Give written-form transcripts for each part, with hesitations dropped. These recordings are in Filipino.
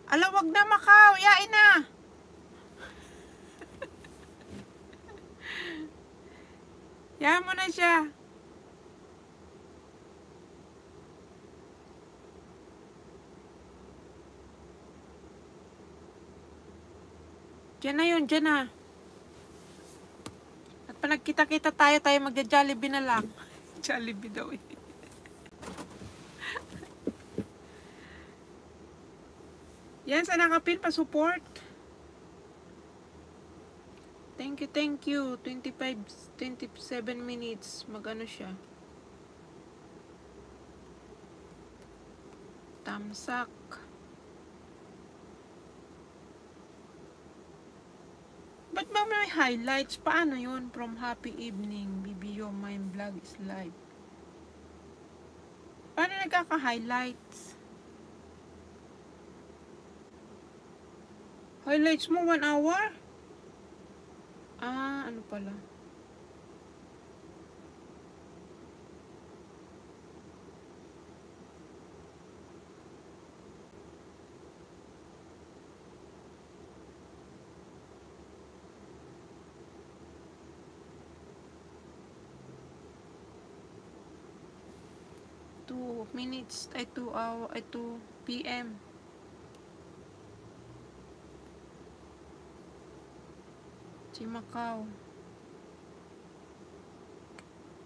Ala, wag na Macau. Yain na. Yain mo na siya. Diyan na yun, diyan na. At pa nagkita-kita tayo magja-Jollibee na lang. Jollibee daw eh. Yan, sa nakapin pa support. Thank you. 27 minutes. Magano siya. Tamsak. Ba't ba may highlights? Paano yun? From happy evening. BBO Mind Vlog is live. Paano nagkaka-highlights? Highlights mo 1 hour? Ah, ano pala? Minutes ay 2 hour ay 2 PM. Si Macau.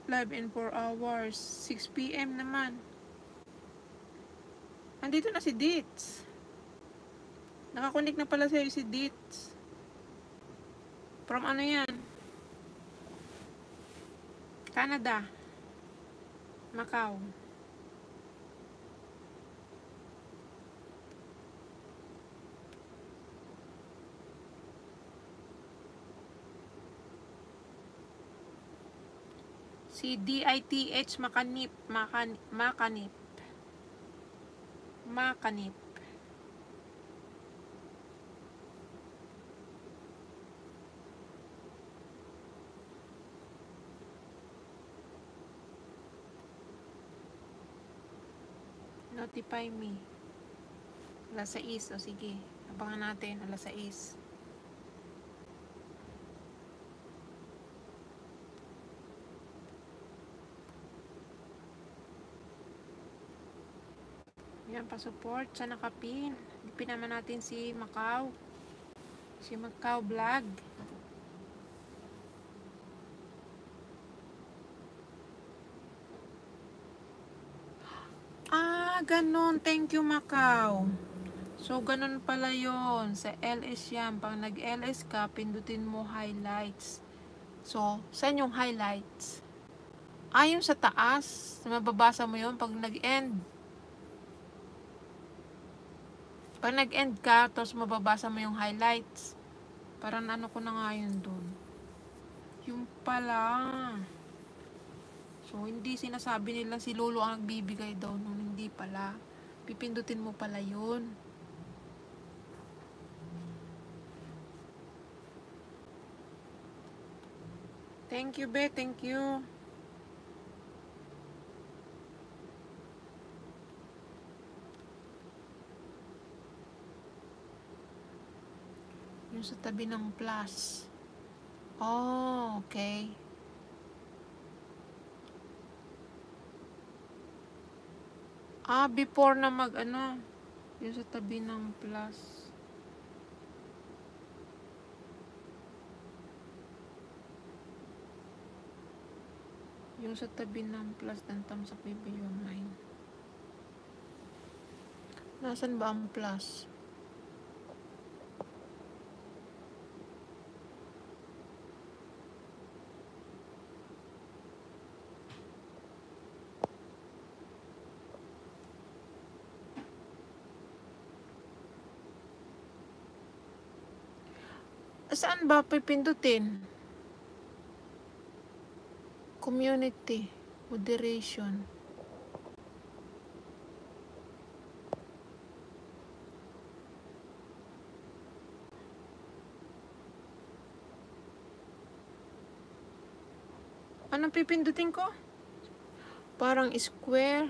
Live in 4 hours. 6 PM naman. Andito na si Dits. Nakakunik na pala sa'yo si Dits. From ano yan? Canada. Macau. Si DITH Makanip. Notify me. Alas 6. O sige. Abangan natin. Alas 6. Yan, pa-support sa nakapin. Ipin naman natin si Macau. Si Macau Vlog. Ah, ganun. Thank you, Macau. So, ganun pala yon. Sa LS yan. Pag nag-LS ka, pindutin mo highlights. So, saan yung highlights? Ah, yung sa taas. Mababasa mo yon pag nag-end. Pag nag-end ka, tapos mababasa mo yung highlights. Parang ano ko na nga yun dun. Yung pala. So, hindi sinasabi nila si Lolo ang nagbibigay daw nun. Hindi pala. Pipindutin mo pala yun. Thank you, Be. Thank you. Yung sa tabi ng plus. Oh, okay. Ah, before na mag-ano. Yung sa tabi ng plus. Yung sa tabi ng plus ng Tamsak BBO Mind. Nasaan ba ang plus? Saan ba pipindutin? Community. Moderation. Anong pipindutin ko? Parang square.